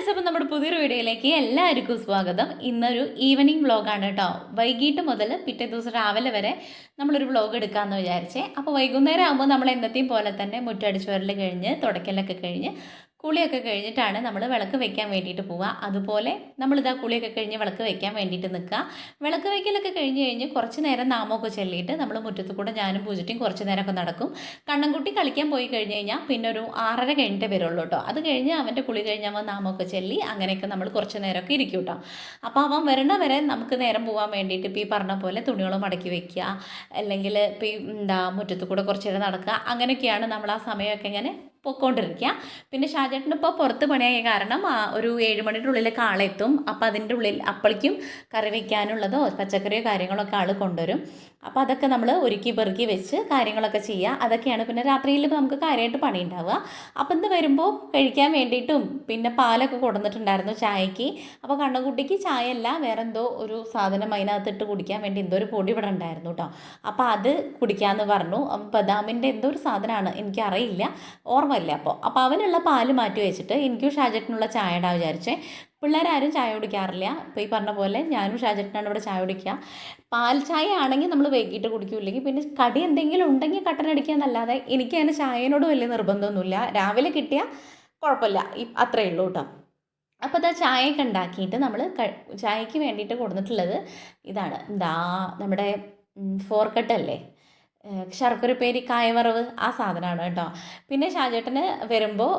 Friends, അപ്പോൾ നമ്മുടെ പുതിയൊരു വീഡിയോയിലേക്ക് എല്ലാവർക്കും സ്വാഗതം. ഇന്നൊരു ഈവനിങ് വ്ളോഗാണ് കേട്ടോ. വൈകിട്ട് മുതൽ പിറ്റേ ദിവസം രാവിലെ വരെ നമ്മളൊരു വ്ളോഗ് എടുക്കാമെന്ന് വിചാരിച്ചേ. അപ്പോൾ വൈകുന്നേരം ആകുമ്പോൾ നമ്മൾ എന്നത്തെയും പോലെ തന്നെ മുറ്റടിച്ച് വരൽ കഴിഞ്ഞ് തുടയ്ക്കലൊക്കെ കഴിഞ്ഞ് കുളിയൊക്കെ കഴിഞ്ഞിട്ടാണ് നമ്മൾ വിളക്ക് വെക്കാൻ വേണ്ടിയിട്ട് പോവുക. അതുപോലെ നമ്മളിതാ കുളിയൊക്കെ കഴിഞ്ഞ് വിളക്ക് വെക്കാൻ വേണ്ടിയിട്ട് നിൽക്കുക. വിളക്ക് വയ്ക്കലൊക്കെ കഴിഞ്ഞ് കുറച്ച് നേരം നാമമൊക്കെ ചൊല്ലിയിട്ട് നമ്മൾ മുറ്റത്ത് കൂടെ ഞാനും പൂജിറ്റും കുറച്ച് നേരമൊക്കെ നടക്കും. കണ്ണൻകുട്ടി കളിക്കാൻ പോയി കഴിഞ്ഞ് കഴിഞ്ഞാൽ പിന്നെ ഒരു 6:30 കഴിഞ്ഞിട്ടേ വരുള്ളൂ കേട്ടോ. അത് കഴിഞ്ഞ് അവൻ്റെ കുളി കഴിഞ്ഞ് അവൻ നാമമൊക്കെ ചൊല്ലി അങ്ങനെയൊക്കെ നമ്മൾ കുറച്ച് നേരമൊക്കെ ഇരിക്കും കേട്ടോ. അപ്പോൾ അവൻ വരണ വരെ നമുക്ക് നേരം പോകാൻ വേണ്ടിയിട്ട് ഇപ്പോൾ ഈ പറഞ്ഞ പോലെ തുണികൾ മടക്കി വെക്കുക, അല്ലെങ്കിൽ ഇപ്പോൾ മുറ്റത്ത് കൂടെ കുറച്ച് നേരം നടക്കുക, അങ്ങനെയൊക്കെയാണ് നമ്മൾ ആ സമയമൊക്കെ ഇങ്ങനെ പൊയ്ക്കൊണ്ടിരിക്കുക. പിന്നെ ഷാജേട്ടന് ഇപ്പോൾ പുറത്ത് പണിയായ കാരണം ഒരു 7 മണിയുടെ ഉള്ളിലേക്ക് ആളെത്തും. അപ്പോൾ അതിൻ്റെ ഉള്ളിൽ അപ്പോഴേക്കും കറി വയ്ക്കാനുള്ളതോ പച്ചക്കറിയോ കാര്യങ്ങളൊക്കെ ആൾ കൊണ്ടുവരും. അപ്പോൾ അതൊക്കെ നമ്മൾ ഒരുക്കി പെറുക്കി വെച്ച് കാര്യങ്ങളൊക്കെ ചെയ്യുക. അതൊക്കെയാണ് പിന്നെ രാത്രിയിൽ നമുക്ക് കാര്യമായിട്ട് പണി ഉണ്ടാവുക. അപ്പം ഇന്ന് വരുമ്പോൾ കഴിക്കാൻ വേണ്ടിയിട്ടും പിന്നെ പാലൊക്കെ കൊടുത്തിട്ടുണ്ടായിരുന്നു ചായക്ക്. അപ്പോൾ കണ്ണൻകുട്ടിക്ക് ചായ അല്ല വേറെ എന്തോ ഒരു സാധനം അതിനകത്തിട്ട് കുടിക്കാൻ വേണ്ടി എന്തോ ഒരു പൊടി ഇവിടെ ഉണ്ടായിരുന്നു കേട്ടോ. അപ്പോൾ അത് കുടിക്കാമെന്ന് പറഞ്ഞു. ബദാമിൻ്റെ എന്തോ ഒരു സാധനമാണ്, എനിക്കറിയില്ല, ഓർമ്മയില്ല. അപ്പോൾ അവനുള്ള പാല് മാറ്റി വെച്ചിട്ട് എനിക്കും ഷാജറ്റിനുള്ള ചായ ഇടാൻ വിചാരിച്ചേ. പിള്ളേരാരും ചായ കുടിക്കാറില്ല. ഇപ്പോൾ ഈ പറഞ്ഞ പോലെ ഞാനും ഷാജറ്റിനാണ് ഇവിടെ ചായ കുടിക്കുക. പാൽ ചായ ആണെങ്കിൽ നമ്മൾ വൈകിട്ട് കുടിക്കില്ലെങ്കിൽ പിന്നെ കടി എന്തെങ്കിലും ഉണ്ടെങ്കിൽ കട്ടനടിക്കുക എന്നല്ലാതെ എനിക്ക് അതിന് ചായയോട് വലിയ നിർബന്ധമൊന്നുമില്ല. രാവിലെ കിട്ടിയാൽ കുഴപ്പമില്ല, അത്രയേ ഉള്ളൂ കേട്ടോ. അപ്പോൾ അതാ ചായയൊക്കെ ഉണ്ടാക്കിയിട്ട് നമ്മൾ ചായക്ക് വേണ്ടിയിട്ട് കൊടുത്തിട്ടുള്ളത് ഇതാണ്. നമ്മുടെ ഫോർക്കട്ടല്ലേ, ശർക്കരപ്പേരി കായവറവ്, ആ സാധനമാണ് കേട്ടോ. പിന്നെ ഷാജേട്ടന് വരുമ്പോൾ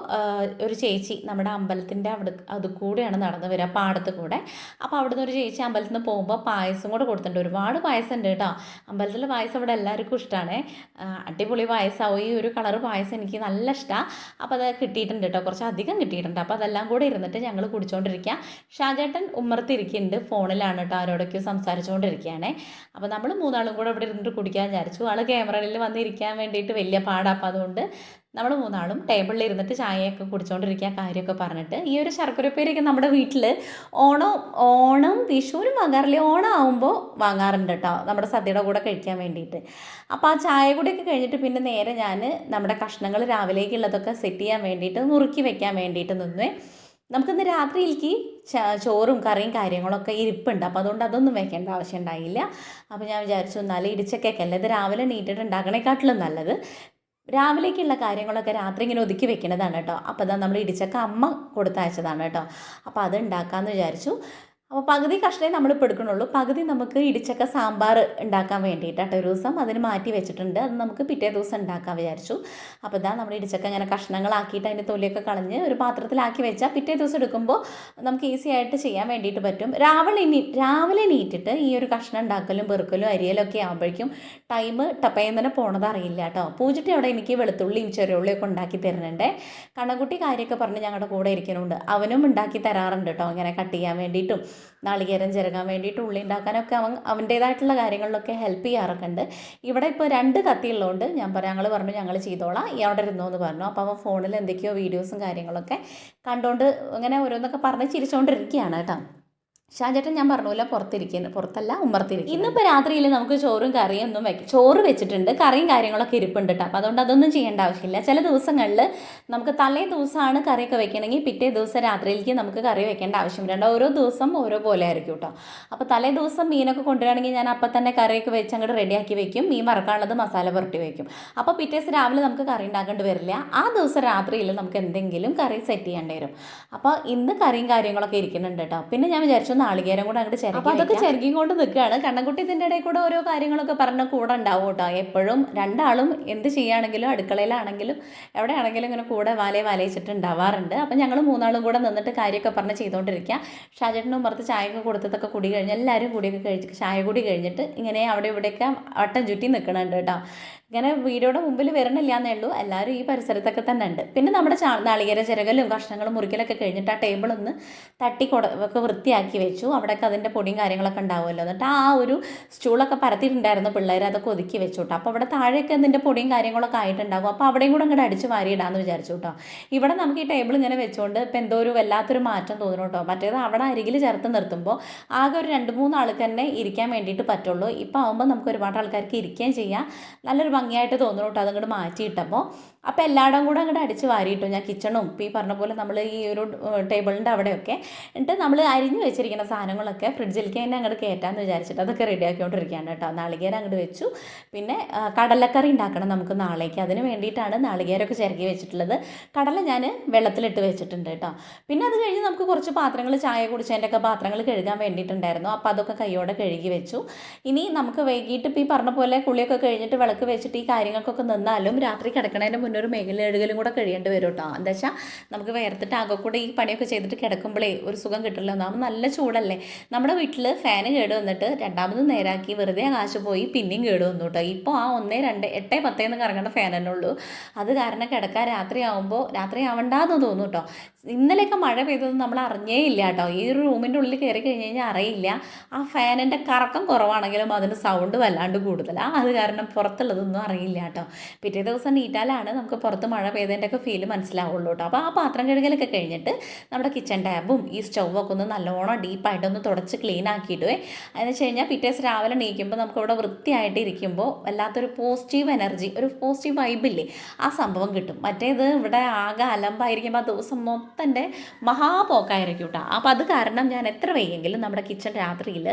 ഒരു ചേച്ചി നമ്മുടെ അമ്പലത്തിൻ്റെ അവിടെ അത് കൂടെയാണ് നടന്ന് വരിക, പാടത്ത് കൂടെ. അപ്പോൾ അവിടുന്ന് ഒരു ചേച്ചി അമ്പലത്തിൽ നിന്ന് പോകുമ്പോൾ പായസം കൂടെ കൊടുത്തിട്ടുണ്ട്. ഒരുപാട് പായസം ഉണ്ട് കേട്ടോ. അമ്പലത്തിലെ പായസം ഇവിടെ എല്ലാവർക്കും ഇഷ്ടമാണ്. അടിപൊളി പായസമാവും. ഈ ഒരു കളറ് പായസം എനിക്ക് നല്ല ഇഷ്ടമാണ്. അപ്പോൾ അത് കിട്ടിയിട്ടുണ്ട് കേട്ടോ, കുറച്ച് അധികം കിട്ടിയിട്ടുണ്ട്. അപ്പോൾ അതെല്ലാം കൂടെ ഇരുന്നിട്ട് ഞങ്ങൾ കുടിച്ചുകൊണ്ടിരിക്കുക. ഷാജേട്ടൻ ഉമ്മർത്തിരിക്കുന്നുണ്ട്, ഫോണിലാണ് കേട്ടോ, ആരോടൊക്കെയോ സംസാരിച്ചുകൊണ്ടിരിക്കുകയാണേ. അപ്പോൾ നമ്മൾ മൂന്നാളും കൂടെ ഇവിടെ ഇരുന്നിട്ട് കുടിക്കാൻ വിചാരിച്ചു. ആൾ ക്യാമറയിൽ വന്നിരിക്കാൻ വേണ്ടിയിട്ട് വലിയ പാടാണ്. അപ്പോൾ അതുകൊണ്ട് നമ്മൾ മൂന്നാളും ടേബിളിൽ ഇരുന്നിട്ട് ചായയൊക്കെ കുടിച്ചുകൊണ്ടിരിക്കുക, കാര്യമൊക്കെ പറഞ്ഞിട്ട്. ഈ ഒരു ശർക്കരപ്പേരിയൊക്കെ നമ്മുടെ വീട്ടിൽ ഓണം വിഷുവിനും വാങ്ങാറില്ല, ഓണം ആകുമ്പോൾ വാങ്ങാറുണ്ട് കേട്ടോ, നമ്മുടെ സദ്യയുടെ കൂടെ കഴിക്കാൻ വേണ്ടിയിട്ട്. അപ്പോൾ ആ ചായ കൂടിയൊക്കെ കഴിഞ്ഞിട്ട് പിന്നെ നേരെ ഞാൻ നമ്മുടെ കഷ്ണങ്ങൾ രാവിലേക്കുള്ളതൊക്കെ സെറ്റ് ചെയ്യാൻ വേണ്ടിയിട്ട് നുറുക്കി വെക്കാൻ വേണ്ടിയിട്ട് നിന്നേ. നമുക്കിന്ന് രാത്രിയിലേക്ക് ചോറും കറിയും കാര്യങ്ങളൊക്കെ ഇരിപ്പുണ്ട്. അപ്പോൾ അതുകൊണ്ട് അതൊന്നും വെക്കേണ്ട ആവശ്യം ഉണ്ടായില്ല. അപ്പോൾ ഞാൻ വിചാരിച്ചു എന്നാലും ഇടിച്ചക്കല്ലേ, ഇത് രാവിലെ നീട്ടിട്ട് ഉണ്ടാക്കണേക്കാട്ടിലും നല്ലത് രാവിലേക്കുള്ള കാര്യങ്ങളൊക്കെ രാത്രി ഇങ്ങനെ ഒതുക്കി വെക്കുന്നതാണ് കേട്ടോ. അപ്പോൾ അതാ നമ്മൾ ഇടിച്ചക്ക അമ്മ കൊടുത്തയച്ചതാണ് കേട്ടോ. അപ്പോൾ അത് ഉണ്ടാക്കാമെന്ന് വിചാരിച്ചു. അപ്പോൾ പകുതി കഷ്ണേ നമ്മളിപ്പോൾ എടുക്കണുള്ളൂ, പകുതി നമുക്ക് ഇടിച്ചക്ക സാമ്പാർ ഉണ്ടാക്കാൻ വേണ്ടിയിട്ടാട്ടോ ഒരു ദിവസം അതിന് മാറ്റി വെച്ചിട്ടുണ്ട്. അത് നമുക്ക് പിറ്റേ ദിവസം ഉണ്ടാക്കാൻ വിചാരിച്ചു. അപ്പോൾ ഇതാ നമ്മൾ ഇടിച്ചക്ക ഇങ്ങനെ കഷ്ണങ്ങളാക്കിയിട്ട് അതിൻ്റെ തൊലിയൊക്കെ കളഞ്ഞ് ഒരു പാത്രത്തിലാക്കി വെച്ചാൽ പിറ്റേ ദിവസം എടുക്കുമ്പോൾ നമുക്ക് ഈസി ആയിട്ട് ചെയ്യാൻ വേണ്ടിയിട്ട് പറ്റും. രാവിലെ നീറ്റിട്ട് ഈ ഒരു കഷ്ണം ഉണ്ടാക്കലും പെറുക്കലും അരിയലൊക്കെ ആകുമ്പോഴേക്കും ടൈം ടപ്പയം തന്നെ പോണത് അറിയില്ല കേട്ടോ. പൂജിട്ട് അവിടെ എനിക്ക് വെളുത്തുള്ളിയും ചെറിയുള്ളിയൊക്കെ ഉണ്ടാക്കി തരുന്നുണ്ട്. കണ്ണൻകുട്ടി കാര്യമൊക്കെ പറഞ്ഞ് ഞങ്ങളുടെ കൂടെ ഇരിക്കുന്നുണ്ട്, അവനും ഉണ്ടാക്കി തരാറുണ്ട് കേട്ടോ, ഇങ്ങനെ കട്ട് ചെയ്യാൻ വേണ്ടിയിട്ടും നാളികേരം ചിരകാൻ വേണ്ടിയിട്ട് ഉള്ളി ഉണ്ടാക്കാനൊക്കെ അവൻ്റേതായിട്ടുള്ള കാര്യങ്ങളിലൊക്കെ ഹെൽപ്പ് ചെയ്യാറൊക്കെ ഉണ്ട്. ഇവിടെ ഇപ്പോൾ 2 കത്തിയുള്ളതുകൊണ്ട് ഞങ്ങൾ പറഞ്ഞു ഞങ്ങൾ ചെയ്തോളാം, ഈ അവിടെ ഇരുന്നോ എന്ന് പറഞ്ഞു. അപ്പോൾ അവൻ ഫോണിൽ എന്തൊക്കെയോ വീഡിയോസും കാര്യങ്ങളൊക്കെ കണ്ടുകൊണ്ട് അങ്ങനെ ഓരോന്നൊക്കെ പറഞ്ഞ് ചിരിച്ചുകൊണ്ടിരിക്കുകയാണ് കേട്ടോ. ഷാജേട്ടൻ ഞാൻ പറഞ്ഞില്ല പുറത്തല്ല ഉമ്മർത്തിരിക്കും. ഇന്നിപ്പോൾ രാത്രിയിൽ നമുക്ക് ചോറും കറിയും ഒന്നും ചോറ് വെച്ചിട്ടുണ്ട്, കറിയും കാര്യങ്ങളൊക്കെ ഇരിപ്പുണ്ട് കേട്ടോ. അപ്പോൾ അതുകൊണ്ട് അതൊന്നും ചെയ്യേണ്ട ആവശ്യമില്ല. ചില ദിവസങ്ങളിൽ നമുക്ക് തലേ ദിവസമാണ് കറിയൊക്കെ വെക്കണമെങ്കിൽ പിറ്റേ ദിവസം രാത്രിയിലേക്ക് നമുക്ക് കറി വെക്കേണ്ട ആവശ്യമില്ല. ഓരോ ദിവസം ഓരോ പോലെ ആയിരിക്കും കേട്ടോ. അപ്പോൾ തലേ ദിവസം മീനൊക്കെ കൊണ്ടുവരികയാണെങ്കിൽ ഞാൻ അപ്പം തന്നെ കറിയൊക്കെ വെച്ച് അങ്ങോട്ട് റെഡിയാക്കി വെക്കും, മീൻ വറക്കാനുള്ളത് മസാല പുരട്ടി വെക്കും. അപ്പോൾ പിറ്റേ ദിവസം രാവിലെ നമുക്ക് കറി ഉണ്ടാക്കേണ്ടി വരില്ല. ആ ദിവസം രാത്രിയിൽ നമുക്ക് എന്തെങ്കിലും കറി സെറ്റ് ചെയ്യേണ്ടി വരും. അപ്പോൾ ഇന്ന് കറിയും കാര്യങ്ങളൊക്കെ ഇരിക്കുന്നുണ്ട് കേട്ടോ. പിന്നെ ഞാൻ വിചാരിച്ചു നാളികേരം കൂടെ അങ്ങോട്ട് ചിരകി, അപ്പോൾ അതൊക്കെ ചിരകിയും കൊണ്ട് നിൽക്കുകയാണ്. കണ്ണൻകുട്ടി ഇതിൻ്റെ ഇടയിൽ കൂടെ ഓരോ കാര്യങ്ങളൊക്കെ പറഞ്ഞ കൂടെ ഉണ്ടാവും കേട്ടോ. എപ്പോഴും രണ്ടാളും എന്ത് ചെയ്യുകയാണെങ്കിലും അടുക്കളയിലാണെങ്കിലും എവിടെയാണെങ്കിലും ഇങ്ങനെ കൂടെ വലയിച്ചിട്ട് ഉണ്ടാവാറുണ്ട്. അപ്പം ഞങ്ങൾ മൂന്നാളും കൂടെ നിന്നിട്ട് കാര്യമൊക്കെ പറഞ്ഞ് ചെയ്തുകൊണ്ടിരിക്കുക. ഷാജേട്ടനും പുറത്ത് ചായയൊക്കെ കൊടുത്തതൊക്കെ കുടി കഴിഞ്ഞ് എല്ലാവരും കൂടിയൊക്കെ കഴിച്ച് ചായ കൂടി കഴിഞ്ഞിട്ട് ഇങ്ങനെ അവിടെ ഇവിടെയൊക്കെ വട്ടം ചുറ്റി നിൽക്കണുണ്ട് കേട്ടോ. ഇങ്ങനെ വീഡിയോയുടെ മുമ്പിൽ വരണില്ല എന്നേ ഉള്ളൂ, എല്ലാവരും ഈ പരിസരത്തൊക്കെ തന്നെ ഉണ്ട്. പിന്നെ നമ്മുടെ നാളികേര ചിരകലും കഷ്ണങ്ങളും മുറിക്കലൊക്കെ കഴിഞ്ഞിട്ട് ആ ടേബിളൊന്ന് ഒക്കെ വൃത്തിയാക്കി വെച്ചു. അവിടെയൊക്കെ അതിൻ്റെ പൊടിയും കാര്യങ്ങളൊക്കെ ഉണ്ടാവുമല്ലോ. എന്നിട്ട് ആ ഒരു സ്റ്റൂളൊക്കെ പരത്തിയിട്ടുണ്ടായിരുന്നു പിള്ളേർ, അതൊക്കെ ഒതുക്കി വെച്ചു കേട്ടോ. അപ്പോൾ അവിടെ താഴെയൊക്കെ അതിൻ്റെ പൊടിയും കാര്യങ്ങളൊക്കെ ആയിട്ടുണ്ടാകും. അപ്പോൾ അവിടെയും കൂടെ അങ്ങോട്ട് അടിച്ച് വാരിയിടാമെന്ന് വിചാരിച്ചു കേട്ടോ. ഇവിടെ നമുക്ക് ഈ ടേബിൾ ഇങ്ങനെ വെച്ചുകൊണ്ട് ഇപ്പോൾ എന്തോ ഒരു വല്ലാത്തൊരു മാറ്റം തോന്നുന്നു കേട്ടോ. മറ്റേത് അവിടെ അരികിൽ ചേർത്ത് നിർത്തുമ്പോൾ ആകെ ഒരു 2-3 ആൾക്ക് തന്നെ ഇരിക്കാൻ വേണ്ടിയിട്ട് പറ്റുള്ളൂ. ഇപ്പോൾ ആകുമ്പോൾ നമുക്ക് ഒരുപാട് ആൾക്കാർക്ക് ഇരിക്കുകയും ചെയ്യാം, നല്ലൊരു ഭംഗിയായിട്ട് തോന്നുന്നു കേട്ടോ അതങ്ങോട്ട് മാറ്റിയിട്ടപ്പോൾ. അപ്പോൾ എല്ലായിടം കൂടെ അങ്ങോട്ട് അടിച്ച് വാരിയിട്ടു ഞാൻ, കിച്ചണും ഈ പറഞ്ഞ പോലെ നമ്മൾ ഈ ഒരു ടേബിളിൻ്റെ അവിടെയൊക്കെ. എന്നിട്ട് നമ്മൾ അരിഞ്ഞ് വെച്ചിരിക്കുന്ന സാധനങ്ങളൊക്കെ ഫ്രിഡ്ജിലേക്ക് തന്നെ അങ്ങോട്ട് കയറ്റാമെന്ന് വിചാരിച്ചിട്ട് അതൊക്കെ റെഡിയാക്കിക്കൊണ്ടിരിക്കുകയാണ് കേട്ടോ. നാളികേരം അങ്ങോട്ട് വെച്ചു. പിന്നെ കടലക്കറി ഉണ്ടാക്കണം നമുക്ക് നാളേക്ക്. അതിന് വേണ്ടിയിട്ടാണ് നാളികേരമൊക്കെ ചിരകി വെച്ചിട്ടുള്ളത്. കടല ഞാൻ വെള്ളത്തിലിട്ട് വെച്ചിട്ടുണ്ട് കേട്ടോ. പിന്നെ അത് കഴിഞ്ഞ് നമുക്ക് കുറച്ച് പാത്രങ്ങൾ, ചായ കുടിച്ചതിൻ്റെയൊക്കെ പാത്രങ്ങൾ കഴുകാൻ വേണ്ടിയിട്ടുണ്ടായിരുന്നു. അപ്പോൾ അതൊക്കെ കൈയോടെ കഴുകി വെച്ചു. ഇനി നമുക്ക് വൈകിട്ട് ഇപ്പോൾ ഈ പറഞ്ഞ പോലെ കുളിയൊക്കെ കഴിഞ്ഞിട്ട് വിളക്ക് വെച്ചിട്ട് ഈ കാര്യങ്ങൾക്കൊക്കെ നിന്നാലും രാത്രി കിടക്കണതിന് മുന്നേ ഒരു മേഖലഴുകലും കൂടെ കഴിയേണ്ടി വരും കേട്ടോ. എന്താ വെച്ചാൽ നമുക്ക് വേർത്തിട്ട് ആകെ കൂടെ ഈ പണിയൊക്കെ ചെയ്തിട്ട് കിടക്കുമ്പോഴേ ഒരു സുഖം കിട്ടില്ല. ഒന്നാമത് നല്ല ചൂടല്ലേ. നമ്മുടെ വീട്ടിൽ ഫാന് കേട് വന്നിട്ട് രണ്ടാമത് നേരാക്കി വെറുതെ കാശ് പോയി പിന്നെയും കേട് വന്നു കേട്ടോ. ഇപ്പോൾ ആ 1, 2, 8, 10 എന്ന് കറങ്ങേണ്ട ഫാൻ തന്നെ ഉള്ളൂ. അത് കാരണം കിടക്കാൻ രാത്രി ആവണ്ടെന്ന് തോന്നും കേട്ടോ. ഇന്നലെയൊക്കെ മഴ പെയ്തതൊന്നും നമ്മൾ അറിഞ്ഞേ ഇല്ല കേട്ടോ. ഈ ഒരു റൂമിൻ്റെ ഉള്ളിൽ കയറി കഴിഞ്ഞ് കഴിഞ്ഞാൽ അറിയില്ല. ആ ഫാനിൻ്റെ കറക്കം കുറവാണെങ്കിലും അതിന് സൗണ്ട് വല്ലാണ്ട് കൂടുതലാണ്. അത് കാരണം പുറത്തുള്ളതൊന്നും അറിയില്ല കേട്ടോ. പിറ്റേ ദിവസം നീറ്റാലാണ് നമുക്ക് പുറത്ത് മഴ പെയ്തതിൻ്റെയൊക്കെ ഫീല് മനസ്സിലാവുള്ളൂ കേട്ടോ. അപ്പോൾ ആ പാത്രം കഴുകലൊക്കെ കഴിഞ്ഞിട്ട് നമ്മുടെ കിച്ചൺ ടാബും ഈ സ്റ്റൗവൊക്കെ ഒന്ന് നല്ലോണം ഡീപ്പായിട്ടൊന്ന് തുടച്ച് ക്ലീൻ ആക്കിയിട്ട് എന്ന് വെച്ച് കഴിഞ്ഞാൽ പിറ്റേ ദിവസം രാവിലെ എണീക്കുമ്പോൾ നമുക്കിവിടെ വൃത്തിയായിട്ട് ഇരിക്കുമ്പോൾ വല്ലാത്തൊരു പോസിറ്റീവ് എനർജി, ഒരു പോസിറ്റീവ് വൈബില്ലേ, ആ സംഭവം കിട്ടും. മറ്റേത് ഇവിടെ ആകെ അലമ്പായിരിക്കുമ്പോൾ ആ ദിവസം മൊത്തൻ്റെ മഹാപോക്കായിരിക്കും കേട്ടോ. അപ്പോൾ അത് കാരണം ഞാൻ എത്ര വയ്യെങ്കിലും നമ്മുടെ കിച്ചൺ രാത്രിയിൽ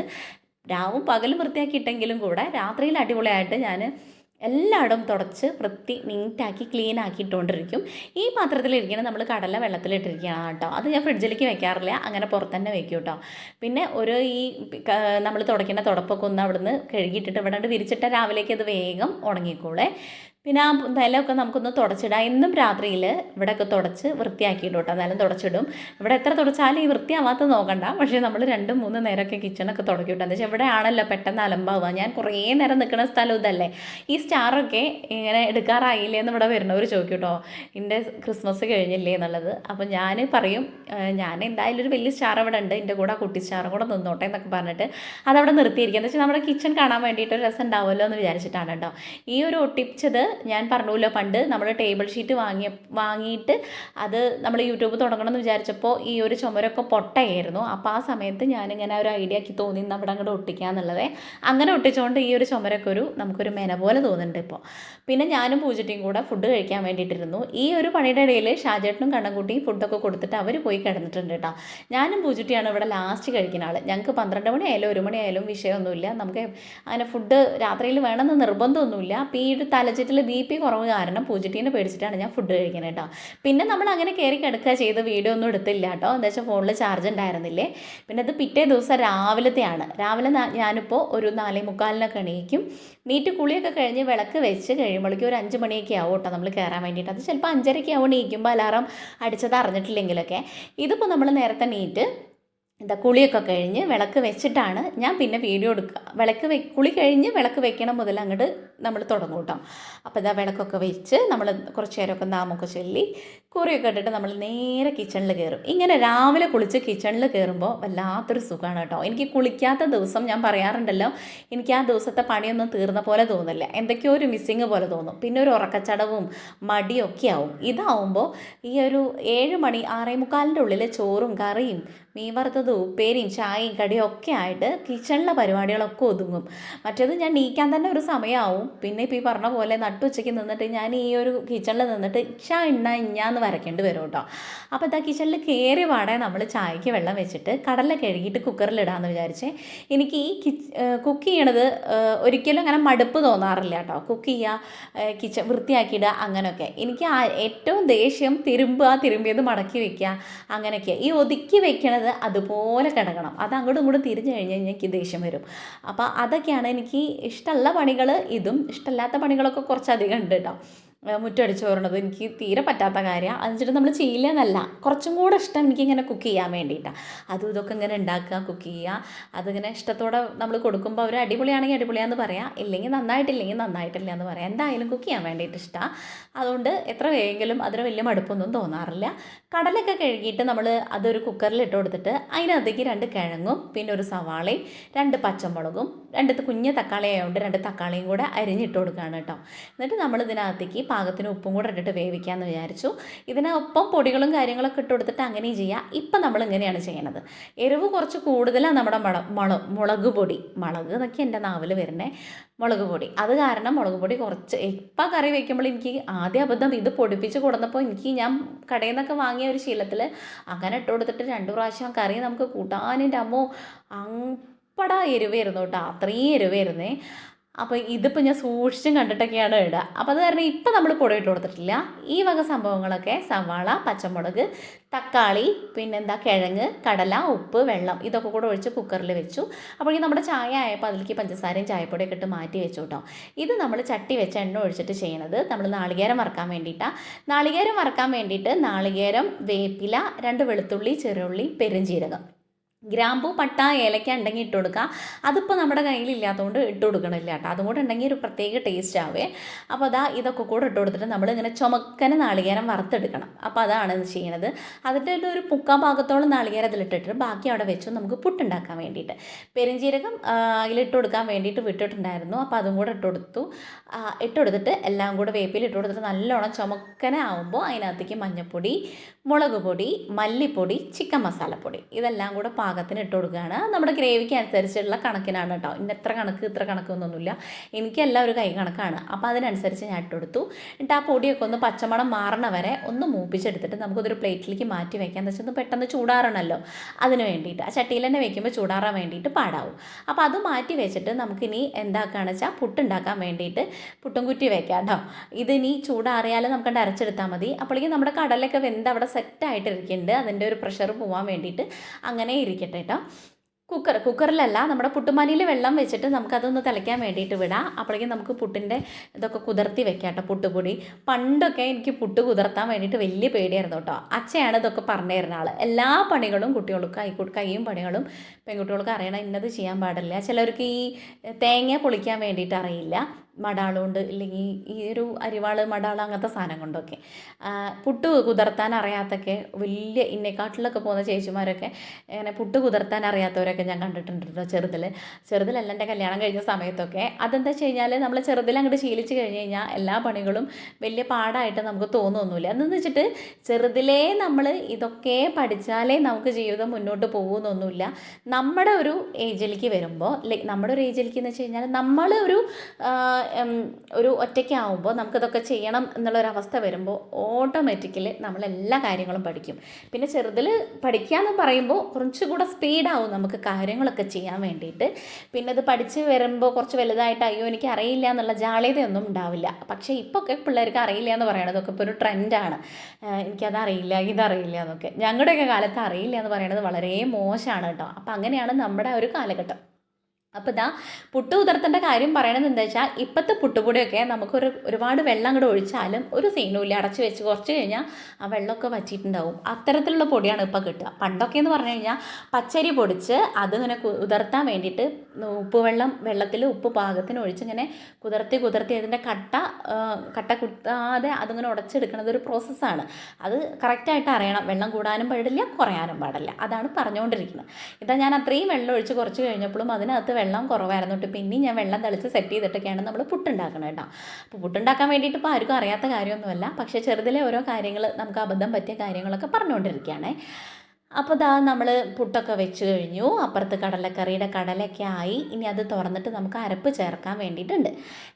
രാവും പകലും വൃത്തിയാക്കിയിട്ടെങ്കിലും കൂടെ രാത്രിയിൽ അടിപൊളിയായിട്ട് ഞാൻ എല്ലായിടും തുടച്ച് വൃത്തി നീറ്റാക്കി ക്ലീൻ ആക്കിയിട്ടുകൊണ്ടിരിക്കും. ഈ പാത്രത്തിലിരിക്കണം നമ്മൾ കടല വെള്ളത്തിലിട്ടിരിക്കുകയാണ് കേട്ടോ. അത് ഞാൻ ഫ്രിഡ്ജിലേക്ക് വെക്കാറില്ല, അങ്ങനെ പുറത്ത് തന്നെ വെക്കും കേട്ടോ. പിന്നെ ഈ നമ്മൾ തുടയ്ക്കേണ്ട തുടപ്പൊക്കെ ഒന്ന് അവിടുന്ന് കഴുകിയിട്ടിട്ട് ഇവിടെ വിരിച്ചിട്ട് രാവിലേക്ക് അത് വേഗം ഉണങ്ങിക്കോളെ. പിന്നെ ആ നിലമൊക്കെ നമുക്കൊന്ന് തുടച്ചിടാം. എന്നും രാത്രിയിൽ ഇവിടെയൊക്കെ തുടച്ച് വൃത്തിയാക്കിയിടും കേട്ടോ. നിലം തുടച്ചിടും. ഇവിടെ എത്ര തുടച്ചാലും ഈ വൃത്തിയാവാത്ത നോക്കണ്ട. പക്ഷേ നമ്മൾ 2, 3 നേരമൊക്കെ കിച്ചണൊക്കെ തുടക്കിയിട്ടു. എന്താ വെച്ചാൽ ഇവിടെ ആണല്ലോ പെട്ടെന്ന് അലമ്പാവുക. ഞാൻ കുറേ നേരം നിൽക്കുന്ന സ്ഥലം ഇതല്ലേ. ഈ സ്റ്റാറൊക്കെ ഇങ്ങനെ എടുക്കാറായില്ലേ എന്ന് ഇവിടെ വരുന്നവർ ചോദിക്കും കേട്ടോ, എൻ്റെ ക്രിസ്മസ് കഴിഞ്ഞില്ലേ എന്നുള്ളത്. അപ്പോൾ ഞാൻ പറയും, ഞാൻ എന്തായാലും ഒരു വലിയ സ്റ്റാർ ഇവിടെ ഉണ്ട്, എൻ്റെ കൂടെ കുട്ടി സ്റ്റാറും കൂടെ നിന്നോട്ടെ എന്നൊക്കെ പറഞ്ഞിട്ട് അതവിടെ നിർത്തിയിരിക്കുക. എന്ന് വെച്ചാൽ നമ്മുടെ കിച്ചൺ കാണാൻ വേണ്ടിയിട്ട് ഒരു രസം ഉണ്ടാവുമല്ലോ എന്ന് വിചാരിച്ചിട്ടാണ് കേട്ടോ. ഈ ഒരു ഒട്ടിച്ചത് ഞാൻ പറഞ്ഞല്ലോ, പണ്ട് നമ്മൾ ടേബിൾ ഷീറ്റ് വാങ്ങിയിട്ട് അത് നമ്മൾ യൂട്യൂബ് തുടങ്ങണമെന്ന് വിചാരിച്ചപ്പോൾ ഈ ഒരു ചുമരൊക്കെ പൊട്ടയായിരുന്നു. അപ്പോൾ ആ സമയത്ത് ഞാനിങ്ങനെ ഒരു ഐഡിയ ആക്കി തോന്നി നമ്മുടെ അങ്ങോട്ട് ഒട്ടിക്കുക എന്നുള്ളത്. അങ്ങനെ ഒട്ടിച്ചുകൊണ്ട് ഈ ഒരു ചുമരൊക്കെ നമുക്കൊരു മെന പോലെ തോന്നുന്നുണ്ട് ഇപ്പോൾ. പിന്നെ ഞാനും പൂജട്ടിയും കൂടെ ഫുഡ് കഴിക്കാൻ വേണ്ടിയിട്ടിരുന്നു. ഈ ഒരു പണിയുടെ ഇടയിൽ ഷാജേട്ടനും കണ്ണൻകുട്ടിയും ഫുഡൊക്കെ കൊടുത്തിട്ട് അവർ പോയി കിടന്നിട്ടുണ്ട് കേട്ടോ. ഞാനും പൂജട്ടിയാണ് ഇവിടെ ലാസ്റ്റ് കഴിക്കുന്ന ആൾ. ഞങ്ങൾക്ക് 12 മണിയായാലും 1 മണിയായാലും വിഷയമൊന്നുമില്ല. നമുക്ക് അങ്ങനെ ഫുഡ് രാത്രിയിൽ വേണമെന്ന് നിർബന്ധമൊന്നുമില്ല. അപ്പോൾ ഈ ഒരു തലച്ചിട്ടിൽ BP കുറവ് കാരണം പൂജട്ടീനെ പേടിച്ചിട്ടാണ് ഞാൻ ഫുഡ് കഴിക്കുന്നത് കേട്ടോ. പിന്നെ നമ്മൾ അങ്ങനെ കയറി കിടക്കുക ചെയ്ത് വീഡിയോ ഒന്നും എടുത്തില്ല കേട്ടോ. എന്താ വെച്ചാൽ ഫോണിൽ ചാർജ് ഉണ്ടായിരുന്നില്ലേ. പിന്നെ അത് പിറ്റേ ദിവസം രാവിലത്തെയാണ്. രാവിലെ ഞാനിപ്പോൾ ഒരു 4:45 എണീക്കും. നീറ്റ് കുളിയൊക്കെ കഴിഞ്ഞ് വിളക്ക് വെച്ച് കഴിയുമ്പോഴേക്കും ഒരു 5 മണിയൊക്കെ ആവും കേട്ടോ നമ്മൾ കയറാൻ വേണ്ടിയിട്ട്. അത് ചിലപ്പോൾ 5:30 ആവും എണീക്കുമ്പോൾ അലാറം അടിച്ചത് അറിഞ്ഞിട്ടില്ലെങ്കിലൊക്കെ. ഇതിപ്പോൾ നമ്മൾ നേരത്തെ നീറ്റ് കുളിയൊക്കെ കഴിഞ്ഞ് വിളക്ക് വെച്ചിട്ടാണ് ഞാൻ പിന്നെ വീഡിയോ എടുക്കുക. കുളി കഴിഞ്ഞ് വിളക്ക് വെക്കണം മുതൽ അങ്ങോട്ട് നമ്മൾ തുടങ്ങും കേട്ടോ. അപ്പോൾ ഇതാ വിളക്കൊക്കെ വെച്ച് നമ്മൾ കുറച്ച് നേരമൊക്കെ നാമൊക്കെ ചൊല്ലി കുറിയൊക്കെ ഇട്ടിട്ട് നമ്മൾ നേരെ കിച്ചണിൽ കയറും. ഇങ്ങനെ രാവിലെ കുളിച്ച് കിച്ചണിൽ കയറുമ്പോൾ വല്ലാത്തൊരു സുഖമാണ് കേട്ടോ. എനിക്ക് കുളിക്കാത്ത ദിവസം ഞാൻ പറയാറുണ്ടല്ലോ, എനിക്ക് ആ ദിവസത്തെ പണിയൊന്നും തീർന്ന പോലെ തോന്നില്ല. എന്തൊക്കെയോ ഒരു മിസ്സിങ് പോലെ തോന്നും. പിന്നെ ഒരു ഉറക്കച്ചടവും മടിയൊക്കെ ആവും. ഇതാവുമ്പോൾ ഈ ഒരു 7 മണി 6:45 ഉള്ളിൽ ചോറും കറിയും മീൻ വറുത്തതും ഉപ്പേരിയും ചായയും കടിയും ഒക്കെ ആയിട്ട് കിച്ചണിലെ പരിപാടികളൊക്കെ ഒതുങ്ങും. മറ്റേത് ഞാൻ നീക്കാൻ തന്നെ ഒരു സമയമാവും. പിന്നെ ഇപ്പോൾ ഈ പറഞ്ഞ പോലെ നട്ടുച്ചയ്ക്ക് നിന്നിട്ട് ഞാൻ ഈ ഒരു കിച്ചണിൽ നിന്നിട്ട് ഇഞ്ഞാന്ന് വരയ്ക്കേണ്ടി വരും കേട്ടോ. അപ്പോൾ ഇതാ കിച്ചണിൽ കയറി പാടെ നമ്മൾ ചായക്ക് വെള്ളം വെച്ചിട്ട് കടല കഴുകിയിട്ട് കുക്കറിലിടാമെന്ന് വിചാരിച്ചേ. എനിക്ക് ഈ കുക്ക് ചെയ്യണത് ഒരിക്കലും അങ്ങനെ മടുപ്പ് തോന്നാറില്ല കേട്ടോ. കുക്ക് ചെയ്യുക, കിച്ചൺ വൃത്തിയാക്കിയിടുക, അങ്ങനെയൊക്കെ. എനിക്ക് ഏറ്റവും ദേഷ്യം തിരുമ്പിയത് മടക്കി വയ്ക്കുക, അങ്ങനെയൊക്കെ. ഈ ഒതുക്കി വെക്കണത് അതുപോലെ കിടക്കണം. അത് അങ്ങോട്ടും ഇങ്ങോട്ടും തിരിഞ്ഞു കഴിഞ്ഞ് കഴിഞ്ഞാൽ എനിക്ക് ദേഷ്യം വരും. അപ്പോൾ അതൊക്കെയാണ് എനിക്ക് ഇഷ്ടമുള്ള പണികൾ. ഇതും ഇഷ്ടമില്ലാത്ത പണികളൊക്കെ കുറച്ചധികം ഉണ്ട് കേട്ടോ. മുറ്റടിച്ച് ചോറുന്നത് എനിക്ക് തീരെ പറ്റാത്ത കാര്യമാണ്. അത് വെച്ചിട്ട് നമ്മൾ ചെയ്യില്ല എന്നല്ല, കുറച്ചും കൂടെ ഇഷ്ടം എനിക്കിങ്ങനെ കുക്ക് ചെയ്യാൻ വേണ്ടിയിട്ടാണ്. അതും ഇതൊക്കെ ഇങ്ങനെ ഉണ്ടാക്കുക, കുക്ക് ചെയ്യുക. അതിങ്ങനെ ഇഷ്ടത്തോടെ നമ്മൾ കൊടുക്കുമ്പോൾ അവർ അടിപൊളിയാണെങ്കിൽ അടിപൊളിയാന്ന് പറയാം, ഇല്ലെങ്കിൽ നന്നായിട്ടില്ല എന്ന് പറയാം. എന്തായാലും കുക്ക് ചെയ്യാൻ വേണ്ടിയിട്ട് ഇഷ്ടമാണ്. അതുകൊണ്ട് എത്ര വേഗമെങ്കിലും അതിന് വലിയ മടുപ്പൊന്നും തോന്നാറില്ല. കടലൊക്കെ കഴുകിയിട്ട് നമ്മൾ അതൊരു കുക്കറിൽ ഇട്ട് കൊടുത്തിട്ട് അതിനകത്തേക്ക് 2 കിഴങ്ങും പിന്നെ ഒരു സവാളയും 2 പച്ചമുളകും 2 കുഞ്ഞ് തക്കാളി ആയതുകൊണ്ട് 2 തക്കാളിയും കൂടെ അരിഞ്ഞിട്ട് കൊടുക്കുകയാണ് കേട്ടോ. എന്നിട്ട് നമ്മൾ ഇതിനകത്തേക്ക് പാകത്തിന് ഉപ്പും കൂടെ ഇട്ടിട്ട് വേവിക്കാമെന്ന് വിചാരിച്ചു. ഇതിനൊപ്പം പൊടികളും കാര്യങ്ങളൊക്കെ ഇട്ട് കൊടുത്തിട്ട് അങ്ങനെയും ചെയ്യാം. ഇപ്പം നമ്മൾ ഇങ്ങനെയാണ് ചെയ്യണത്. എരിവ് കുറച്ച് കൂടുതലാണ് നമ്മുടെ മുളക് പൊടി, മുളക് എന്നൊക്കെ എൻ്റെ നാവിൽ വരുന്നേ, മുളക് പൊടി. അത് കാരണം മുളക് പൊടി കുറച്ച് ഇപ്പം കറി വയ്ക്കുമ്പോൾ എനിക്ക് ആദ്യ അബദ്ധം ഇത് പൊടിപ്പിച്ച് കൊടുന്നപ്പോൾ ഞാൻ കടയിൽ നിന്നൊക്കെ വാങ്ങിയ ഒരു ശീലത്തിൽ അങ്ങനെ ഇട്ട് കൊടുത്തിട്ട് 2 പ്രാവശ്യം കറി നമുക്ക് കൂട്ടാനിൻ്റെ അമ്മോ അമ്പടാ എരിവായിരുന്നു കേട്ടോ, അത്രയും എരിവായിരുന്നേ. അപ്പോൾ ഇതിപ്പോൾ ഞാൻ സൂക്ഷിച്ചും കണ്ടിട്ടൊക്കെയാണ് ഇടുക. അപ്പോൾ അത് കാരണം ഇപ്പം നമ്മൾ പൊടി ഇട്ട് കൊടുത്തിട്ടില്ല. ഈ വക സംഭവങ്ങളൊക്കെ സവാള, പച്ചമുളക്, തക്കാളി, പിന്നെന്താ കിഴങ്ങ്, കടല, ഉപ്പ്, വെള്ളം ഇതൊക്കെ കൂടെ ഒഴിച്ച് കുക്കറിൽ വെച്ചു. അപ്പോൾ നമ്മുടെ ചായ ആയപ്പോൾ അതിലേക്ക് പഞ്ചസാരയും ചായപ്പൊടിയൊക്കെ ഇട്ട് മാറ്റി വെച്ചു കേട്ടോ. ഇത് നമ്മൾ ചട്ടി വെച്ച് എണ്ണ ഒഴിച്ചിട്ട് ചെയ്യണത് നമ്മൾ നാളികേരം വറുക്കാൻ വേണ്ടിയിട്ടാണ്. നാളികേരം വറുക്കാൻ വേണ്ടിയിട്ട് നാളികേരം, വേപ്പില, 2 വെളുത്തുള്ളി, ചെറുള്ളി, പെരുംജീരകം, ഗ്രാമ്പൂ, പട്ട, ഏലക്ക ഉണ്ടെങ്കിൽ ഇട്ട് കൊടുക്കുക. അതിപ്പോൾ നമ്മുടെ കയ്യിലില്ലാത്തതുകൊണ്ട് ഇട്ട് കൊടുക്കണില്ല കേട്ടോ. അതും കൂടെ ഉണ്ടെങ്കിൽ ഒരു പ്രത്യേക ടേസ്റ്റ് ആവേ. അപ്പോൾ ഇതൊക്കെ കൂടെ ഇട്ട് കൊടുത്തിട്ട് നമ്മളിങ്ങനെ ചുമക്കനെ നാളികേരം വറുത്തെടുക്കണം. അപ്പോൾ അതാണ് ഇത് ചെയ്യണത്. അതിൻ്റെ ഒരു 3/4 ഭാഗത്തോളം നാളികേരം അതിലിട്ടിട്ട് ബാക്കി അവിടെ വെച്ചു നമുക്ക് പുട്ടുണ്ടാക്കാൻ വേണ്ടിയിട്ട്. പെരുംജീരകം അതിലിട്ട് കൊടുക്കാൻ വേണ്ടിയിട്ട് വിട്ടിട്ടുണ്ടായിരുന്നു. അപ്പോൾ അതും കൂടെ ഇട്ട് കൊടുത്തിട്ട് എല്ലാം കൂടെ വേപ്പിൽ ഇട്ട് കൊടുത്തിട്ട് നല്ലോണം ചുമക്കനെ ആവുമ്പോൾ അതിനകത്തേക്ക് മഞ്ഞൾപ്പൊടി, മുളക് പൊടി, മല്ലിപ്പൊടി, ചിക്കൻ മസാലപ്പൊടി ഇതെല്ലാം കൂടെ പാകത്തിന് ഇട്ട് കൊടുക്കുകയാണ്. നമ്മുടെ ഗ്രേവിക്ക് അനുസരിച്ചുള്ള കണക്കിനാണ് കേട്ടോ. ഇത്ര കണക്കൊന്നുമില്ല, എനിക്കെല്ലാം ഒരു കൈ കണക്കാണ്. അപ്പോൾ അതിനനുസരിച്ച് ഞാൻ ഇട്ട് കൊടുത്തു. എന്നിട്ട് ആ പൊടിയൊക്കെ ഒന്ന് പച്ചമണം മാറണ വരെ ഒന്ന് മൂപ്പിച്ചെടുത്തിട്ട് നമുക്കതൊരു പ്ലേറ്റിലേക്ക് മാറ്റി വയ്ക്കാം. എന്താ വെച്ചാൽ പെട്ടെന്ന് ചൂടാറണമല്ലോ, അതിന് വേണ്ടിയിട്ട്. ആ ചട്ടിയിൽ തന്നെ വെക്കുമ്പോൾ ചൂടാറാൻ വേണ്ടിയിട്ട് പാടാവും. അപ്പോൾ അത് മാറ്റി വെച്ചിട്ട് നമുക്കിനി എന്താക്കുകയാണെന്ന് വെച്ചാൽ പുട്ടുണ്ടാക്കാൻ വേണ്ടിയിട്ട് പുട്ടും കുറ്റി വെക്കാം കേട്ടോ. ഇതിനി ചൂടാറിയാൽ നമുക്ക് അരച്ചെടുത്താൽ മതി. അപ്പോഴേക്കും നമ്മുടെ കടലൊക്കെ വെന്ത് അവിടെ സെറ്റായിട്ടിരിക്കുന്നുണ്ട്. അതിൻ്റെ ഒരു പ്രഷർ പോകാൻ വേണ്ടിയിട്ട് അങ്ങനെ ഇരിക്കട്ടെ കേട്ടോ. കുക്കറിലല്ല, നമ്മുടെ പുട്ടുമാനിയിൽ വെള്ളം വെച്ചിട്ട് നമുക്കതൊന്ന് തിളയ്ക്കാൻ വേണ്ടിയിട്ട് വിടാം. അപ്പോഴേക്കും നമുക്ക് പുട്ടിൻ്റെ ഇതൊക്കെ കുതിർത്തി വെക്കാം കേട്ടോ, പുട്ടുപൊടി. പണ്ടൊക്കെ എനിക്ക് പുട്ട് കുതിർത്താൻ വേണ്ടിയിട്ട് വലിയ പേടിയായിരുന്നു കേട്ടോ. അച്ഛയാണ് ഇതൊക്കെ പറഞ്ഞു തരുന്ന ആൾ. എല്ലാ പണികളും കുട്ടികൾക്ക് കൈയും പണികളും പെൺകുട്ടികൾക്ക് അറിയണം. ഇന്നത് ചെയ്യാൻ പാടില്ല. ചിലർക്ക് ഈ തേങ്ങ പൊളിക്കാൻ വേണ്ടിയിട്ട് അറിയില്ല, മടാളുകൊണ്ട്, ഇല്ലെങ്കിൽ ഈ ഒരു അരിവാൾ, മടാൾ അങ്ങനത്തെ സാധനം കൊണ്ടൊക്കെ. പുട്ട് കുതിർത്താൻ അറിയാത്തൊക്കെ വലിയ ഇന്നേക്കാട്ടിലൊക്കെ പോകുന്ന ചേച്ചിമാരൊക്കെ ഇങ്ങനെ പുട്ട് കുതിർത്താൻ അറിയാത്തവരൊക്കെ ഞാൻ കണ്ടിട്ടുണ്ട് കേട്ടോ. ചെറുതിലല്ല, എൻ്റെ കല്യാണം കഴിഞ്ഞ സമയത്തൊക്കെ. അതെന്താ വെച്ച് കഴിഞ്ഞാൽ നമ്മൾ ചെറുതിൽ അങ്ങോട്ട് ശീലിച്ച് കഴിഞ്ഞ് കഴിഞ്ഞാൽ എല്ലാ പണികളും വലിയ പാടായിട്ട് നമുക്ക് തോന്നുമൊന്നുമില്ല. എന്നു വെച്ചിട്ട് ചെറുതിലേ നമ്മൾ ഇതൊക്കെ പഠിച്ചാലേ നമുക്ക് ജീവിതം മുന്നോട്ട് പോകുമെന്നൊന്നുമില്ല. നമ്മുടെ ഒരു ഏജിലേക്ക് വരുമ്പോൾ, നമ്മുടെ ഒരു ഏജിലേക്ക് എന്ന് വെച്ച് കഴിഞ്ഞാൽ നമ്മൾ ഒരു ഒറ്റയ്ക്കാവുമ്പോൾ നമുക്കിതൊക്കെ ചെയ്യണം എന്നുള്ളൊരവസ്ഥ വരുമ്പോൾ ഓട്ടോമാറ്റിക്കലി നമ്മളെല്ലാ കാര്യങ്ങളും പഠിക്കും. പിന്നെ ചെറുതിൽ പഠിക്കാമെന്ന് പറയുമ്പോൾ കുറച്ചുകൂടെ സ്പീഡാവും നമുക്ക് കാര്യങ്ങളൊക്കെ ചെയ്യാൻ വേണ്ടിയിട്ട്. പിന്നെ അത് പഠിച്ച് വരുമ്പോൾ കുറച്ച് വലുതായിട്ട് അയ്യോ എനിക്ക് അറിയില്ല എന്നുള്ള ജാള്യതയൊന്നും ഉണ്ടാവില്ല. പക്ഷേ ഇപ്പോഴൊക്കെ പിള്ളേർക്ക് അറിയില്ല എന്ന് പറയണതൊക്കെ ഇപ്പോൾ ഒരു ട്രെൻഡാണ്. എനിക്കതറിയില്ല, ഇതറിയില്ല എന്നൊക്കെ. ഞങ്ങളുടെയൊക്കെ കാലത്ത് അറിയില്ല എന്ന് പറയണത് വളരെ മോശമാണ് കേട്ടോ. അപ്പോൾ അങ്ങനെയാണ് നമ്മുടെ ഒരു കാലഘട്ടം. അപ്പോൾ പുട്ട് കുതിർത്തേണ്ട കാര്യം പറയണത് എന്താ വെച്ചാൽ, ഇപ്പോഴത്തെ പുട്ടുപൊടിയൊക്കെ ഒരുപാട് വെള്ളം അങ്ങോട്ട് ഒഴിച്ചാലും ഒരു സീനുമില്ല. അടച്ച് വെച്ച് കുറച്ച് കഴിഞ്ഞാൽ ആ വെള്ളമൊക്കെ വറ്റിയിട്ടുണ്ടാവും. അത്തരത്തിലുള്ള പൊടിയാണ് ഇപ്പോൾ കിട്ടുക. പണ്ടൊക്കെ എന്ന് പറഞ്ഞു കഴിഞ്ഞാൽ പച്ചരി പൊടിച്ച് അതിങ്ങനെ കുതിർത്താൻ വേണ്ടിയിട്ട് വെള്ളത്തിൽ ഉപ്പ് പാകത്തിന് ഒഴിച്ചിങ്ങനെ കുതിർത്തി അതിൻ്റെ കട്ട കുത്താതെ അതിങ്ങനെ ഉടച്ചെടുക്കുന്നത് ഒരു പ്രോസസ്സാണ്. അത് കറക്റ്റായിട്ട് അറിയണം. വെള്ളം കൂടാനും പാടില്ല, കുറയാനും പാടില്ല. അതാണ് പറഞ്ഞുകൊണ്ടിരിക്കുന്നത്. ഞാൻ അത്രയും വെള്ളം ഒഴിച്ച് കുറച്ച് കഴിഞ്ഞപ്പോഴും അതിനകത്ത് വെള്ളം കുറവായിരുന്നു കേട്ടോ. പിന്നെയും ഞാൻ വെള്ളം തളിച്ച് സെറ്റ് ചെയ്തിട്ടൊക്കെയാണ് നമ്മൾ പുട്ടുണ്ടാക്കണം കേട്ടോ. അപ്പോൾ പുട്ടുണ്ടാക്കാൻ വേണ്ടിയിട്ട് ഇപ്പോൾ ആർക്കും അറിയാത്ത കാര്യമൊന്നുമല്ല. പക്ഷേ ചെറുതിലെ ഓരോ കാര്യങ്ങൾ, നമുക്ക് അബദ്ധം പറ്റിയ കാര്യങ്ങളൊക്കെ പറഞ്ഞുകൊണ്ടിരിക്കുകയാണ്. അപ്പോൾ നമ്മൾ പുട്ടൊക്കെ വെച്ച് കഴിഞ്ഞു. അപ്പുറത്ത് കടലക്കറിയുടെ കടലൊക്കെ ആയി. ഇനി അത് തുറന്നിട്ട് നമുക്ക് അരപ്പ് ചേർക്കാൻ വേണ്ടിയിട്ടുണ്ട്.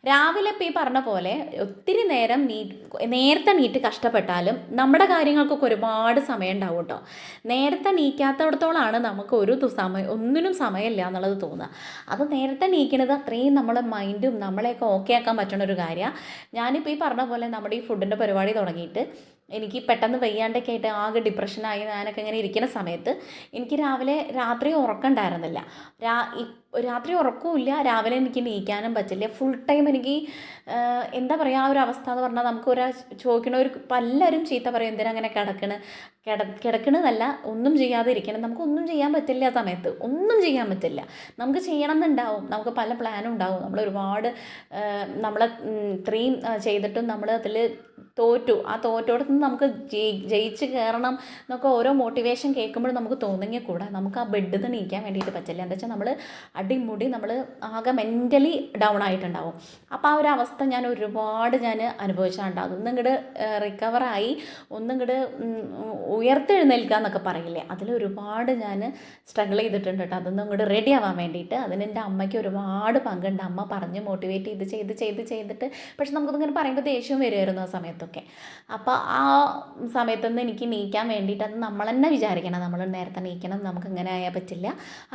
രാവിലെ ഇപ്പോൾ ഈ പറഞ്ഞ പോലെ ഒത്തിരി നേരത്തെ നീറ്റ് കഷ്ടപ്പെട്ടാലും നമ്മുടെ കാര്യങ്ങൾക്കൊക്കെ ഒരുപാട് സമയം ഉണ്ടാവും കേട്ടോ. നേരത്തെ നീക്കാത്തടത്തോളാണ് നമുക്ക് ഒന്നിനും സമയമില്ല എന്നുള്ളത് തോന്നുക. അത് നേരത്തെ നീക്കണത് അത്രയും നമ്മളെ മൈൻഡും നമ്മളെയൊക്കെ ഓക്കെ ആക്കാൻ പറ്റുന്ന ഒരു കാര്യമാണ്. ഞാനിപ്പോൾ ഈ പറഞ്ഞ പോലെ നമ്മുടെ ഈ ഫുഡിൻ്റെ പരിപാടി തുടങ്ങിയിട്ട് എനിക്ക് പെട്ടെന്ന് വയ്യാണ്ടൊക്കെ ആയിട്ട് ആകെ ഡിപ്രഷനായി ഞാനൊക്കെ ഇങ്ങനെ ഇരിക്കുന്ന സമയത്ത് എനിക്ക് രാത്രി ഉറക്കമുണ്ടായിരുന്നില്ല. രാത്രി ഉറക്കവുമില്ല, രാവിലെ എനിക്ക് എണീക്കാനും പറ്റില്ല. ഫുൾ ടൈം എനിക്ക് എന്താ പറയുക, ആ ഒരു അവസ്ഥ എന്ന് പറഞ്ഞാൽ നമുക്ക് പലരും ചീത്ത പറയും, എന്തിനാ അങ്ങനെ കിടക്കണതല്ല, ഒന്നും ചെയ്യാതെ ഇരിക്കണം. നമുക്കൊന്നും ചെയ്യാൻ പറ്റില്ല. ആ സമയത്ത് ഒന്നും ചെയ്യാൻ പറ്റില്ല. നമുക്ക് ചെയ്യണം എന്നുണ്ടാവും, നമുക്ക് പല പ്ലാനും ഉണ്ടാവും. നമ്മളൊരുപാട് ഇത്രയും ചെയ്തിട്ടും നമ്മൾ അതിൽ തോറ്റു. ആ തോറ്റോടത്ത് നിന്ന് നമുക്ക് ജയിച്ച് കയറണം എന്നൊക്കെ ഓരോ മോട്ടിവേഷൻ കേൾക്കുമ്പോഴും നമുക്ക് തോന്നുമെങ്കിൽ കൂടെ നമുക്ക് ആ ബെഡിൽ നിന്ന് നീക്കാൻ വേണ്ടിയിട്ട് പറ്റില്ല. എന്താ വെച്ചാൽ നമ്മൾ അടിമുടി നമ്മൾ ആകെ മെൻ്റലി ഡൗൺ ആയിട്ടുണ്ടാവും. അപ്പോൾ ആ ഒരു അവസ്ഥ ഞാൻ ഒരുപാട് അനുഭവിച്ചിട്ടുണ്ടാകും. ഒന്നിങ്ങോട്ട് റിക്കവറായി ഒന്നിങ്ങോട്ട് ഉയർത്തെഴുന്നേൽക്കുക എന്നൊക്കെ പറയില്ലേ, അതിലൊരുപാട് ഞാൻ സ്ട്രഗിൾ ചെയ്തിട്ടുണ്ട് കേട്ടോ. അതൊന്നും ഇങ്ങോട്ട് റെഡി ആവാൻ വേണ്ടിയിട്ട്. അതിന് എൻ്റെ അമ്മയ്ക്ക് ഒരുപാട് പങ്കുണ്ട്. അമ്മ പറഞ്ഞ് മോട്ടിവേറ്റ് ചെയ്തിട്ട് പക്ഷെ നമുക്കതിങ്ങനെ പറയുമ്പോൾ ദേഷ്യം വരുമായിരുന്നു ആ സമയത്തൊക്കെ. അപ്പോൾ ആ സമയത്തൊന്നും എനിക്ക് നീക്കാൻ വേണ്ടിയിട്ട് അത് നമ്മൾ തന്നെ വിചാരിക്കണം, നമ്മൾ നേരത്തെ നീക്കണം, നമുക്ക് ഇങ്ങനെ ആയാൽ പറ്റില്ല,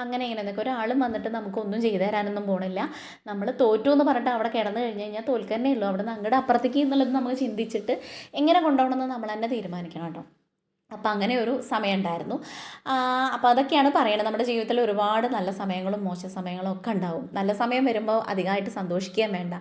അങ്ങനെ ഇങ്ങനെ എന്നൊക്കെ. ഒരാളും വന്നിട്ട് നമുക്കൊന്നും ചെയ്തു തരാനൊന്നും പോണില്ല. നമ്മൾ തോറ്റു എന്ന് പറഞ്ഞിട്ട് അവിടെ കിടന്നു കഴിഞ്ഞ് കഴിഞ്ഞാൽ തോൽക്കന്നേ ഉള്ളൂ. അവിടെ നിന്ന് അങ്ങോട്ട് അപ്പുറത്തേക്ക് എന്നുള്ളത് നമുക്ക് ചിന്തിച്ചിട്ട് എങ്ങനെ കൊണ്ടുപോകണമെന്ന് നമ്മൾ തന്നെ തീരുമാനിക്കണം കേട്ടോ. അപ്പോൾ അങ്ങനെ ഒരു സമയം ഉണ്ടായിരുന്നു. അപ്പോൾ അതൊക്കെയാണ് പറയുന്നത്. നമ്മുടെ ജീവിതത്തിൽ ഒരുപാട് നല്ല സമയങ്ങളും മോശ സമയങ്ങളും ഒക്കെ ഉണ്ടാവും. നല്ല സമയം വരുമ്പോൾ അധികമായിട്ട് സന്തോഷിക്കുകയും വേണ്ട,